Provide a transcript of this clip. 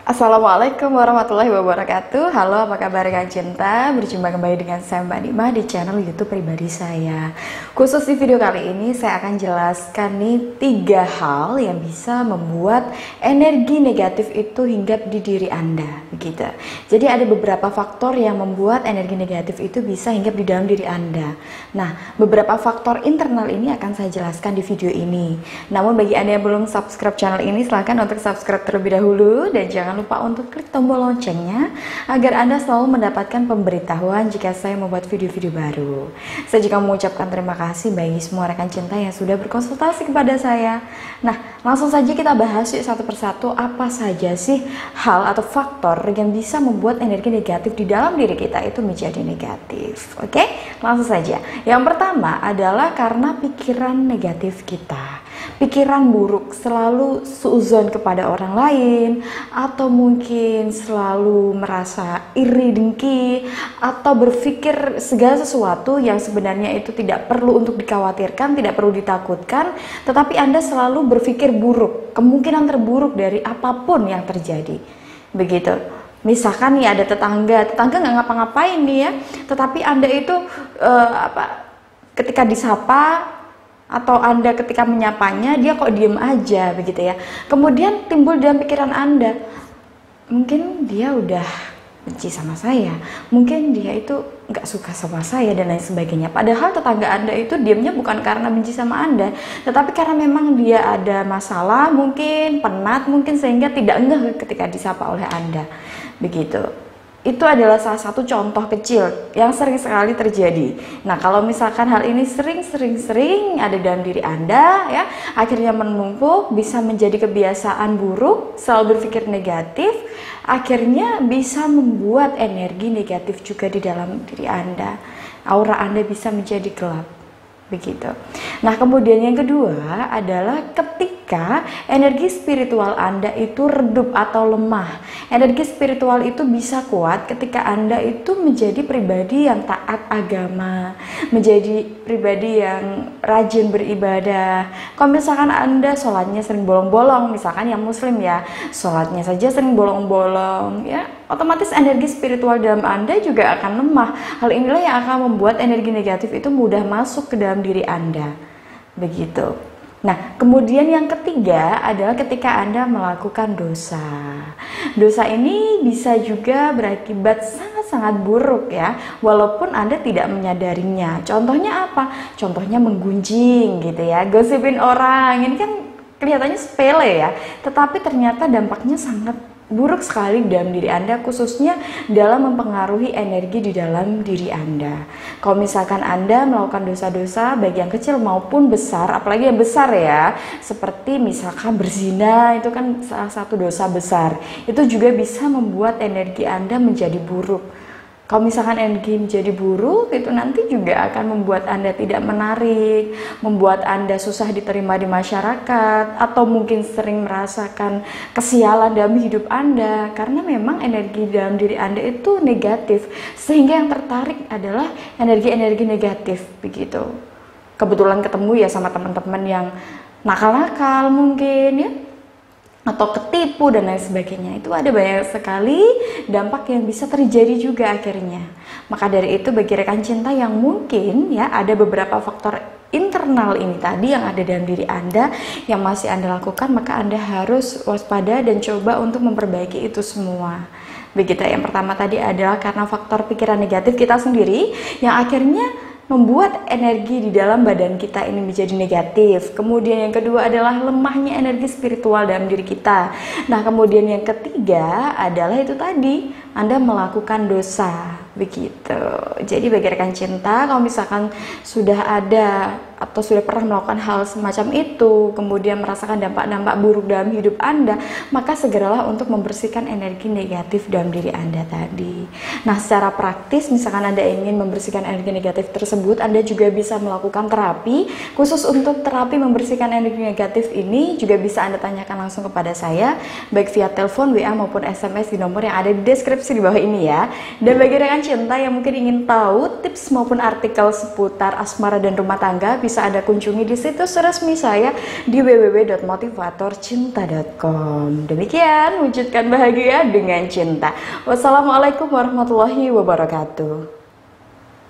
Assalamualaikum warahmatullahi wabarakatuh. Halo, apa kabar rekan cinta? Berjumpa kembali dengan saya Mbak Nima di channel YouTube pribadi saya. Khusus di video kali ini saya akan jelaskan nih 3 hal yang bisa membuat energi negatif itu hinggap di diri Anda, begitu. Jadi ada beberapa faktor yang membuat energi negatif itu bisa hinggap di dalam diri Anda. Nah, beberapa faktor internal ini akan saya jelaskan di video ini. Namun bagi Anda yang belum subscribe channel ini, silahkan untuk subscribe terlebih dahulu dan jangan lupa untuk klik tombol loncengnya agar Anda selalu mendapatkan pemberitahuan jika saya membuat video-video baru. Saya juga mengucapkan terima kasih bagi semua rekan cinta yang sudah berkonsultasi kepada saya. Nah, langsung saja kita bahas yuk satu persatu apa saja sih hal atau faktor yang bisa membuat energi negatif di dalam diri kita itu menjadi negatif. Oke, langsung saja. Yang pertama adalah karena pikiran negatif kita. Pikiran buruk, selalu suuzon kepada orang lain, atau mungkin selalu merasa iri dengki, atau berpikir segala sesuatu yang sebenarnya itu tidak perlu untuk dikhawatirkan, tidak perlu ditakutkan, tetapi Anda selalu berpikir buruk, kemungkinan terburuk dari apapun yang terjadi. Begitu. Misalkan nih ada tetangga nggak ngapa-ngapain nih ya, tetapi Anda itu ketika disapa atau Anda ketika menyapanya dia kok diem aja begitu ya. Kemudian timbul dalam pikiran Anda, mungkin dia udah benci sama saya, mungkin dia itu nggak suka sama saya dan lain sebagainya. Padahal tetangga Anda itu diemnya bukan karena benci sama Anda, tetapi karena memang dia ada masalah, mungkin penat, mungkin sehingga tidak ngeh ketika disapa oleh Anda. Begitu. Itu adalah salah satu contoh kecil yang sering sekali terjadi. Nah, kalau misalkan hal ini sering ada dalam diri Anda ya, akhirnya menumpuk, bisa menjadi kebiasaan buruk, selalu berpikir negatif, akhirnya bisa membuat energi negatif juga di dalam diri Anda. Aura Anda bisa menjadi gelap. Begitu. Nah, kemudian yang kedua adalah ketika energi spiritual Anda itu redup atau lemah. Energi spiritual itu bisa kuat ketika Anda itu menjadi pribadi yang taat agama, menjadi pribadi yang rajin beribadah. Kalau misalkan Anda sholatnya sering bolong-bolong, misalkan yang muslim ya, sholatnya saja sering bolong-bolong ya, otomatis energi spiritual dalam Anda juga akan lemah. Hal inilah yang akan membuat energi negatif itu mudah masuk ke dalam diri Anda. Begitu. Nah, kemudian yang ketiga adalah ketika Anda melakukan dosa. Dosa ini bisa juga berakibat sangat-sangat buruk ya, walaupun Anda tidak menyadarinya. Contohnya apa? Contohnya menggunjing gitu ya, gosipin orang. Ini kan kelihatannya sepele ya, tetapi ternyata dampaknya sangat buruk sekali dalam diri Anda, khususnya dalam mempengaruhi energi di dalam diri Anda. Kalau misalkan Anda melakukan dosa-dosa baik yang kecil maupun besar, apalagi yang besar ya, seperti misalkan berzina, itu kan salah satu dosa besar, itu juga bisa membuat energi Anda menjadi buruk. Kalau misalkan energi menjadi buruk, itu nanti juga akan membuat Anda tidak menarik, membuat Anda susah diterima di masyarakat, atau mungkin sering merasakan kesialan dalam hidup Anda, karena memang energi dalam diri Anda itu negatif, sehingga yang tertarik adalah energi-energi negatif, begitu. Kebetulan ketemu ya sama teman-teman yang nakal-nakal mungkin ya, atau ketipu dan lain sebagainya. Itu ada banyak sekali dampak yang bisa terjadi juga akhirnya. Maka dari itu bagi rekan cinta yang mungkin ya ada beberapa faktor internal ini tadi yang ada dalam diri Anda yang masih Anda lakukan, maka Anda harus waspada dan coba untuk memperbaiki itu semua. Begitu. Yang pertama tadi adalah karena faktor pikiran negatif kita sendiri yang akhirnya membuat energi di dalam badan kita ini menjadi negatif. Kemudian yang kedua adalah lemahnya energi spiritual dalam diri kita. Nah, kemudian yang ketiga adalah itu tadi, Anda melakukan dosa. Begitu. Jadi bagi rekan cinta, kalau misalkan sudah ada atau sudah pernah melakukan hal semacam itu, kemudian merasakan dampak-dampak buruk dalam hidup Anda, maka segeralah untuk membersihkan energi negatif dalam diri Anda tadi. Nah, secara praktis, misalkan Anda ingin membersihkan energi negatif tersebut, Anda juga bisa melakukan terapi. Khusus untuk terapi membersihkan energi negatif ini juga bisa Anda tanyakan langsung kepada saya, baik via telepon, WA maupun SMS di nomor yang ada di deskripsi di bawah ini ya. Dan bagi rekan cinta yang mungkin ingin tahu tips maupun artikel seputar asmara dan rumah tangga, bisa Anda kunjungi di situs resmi saya di www.motivatorcinta.com. Demikian, wujudkan bahagia dengan cinta. Wassalamualaikum warahmatullahi wabarakatuh.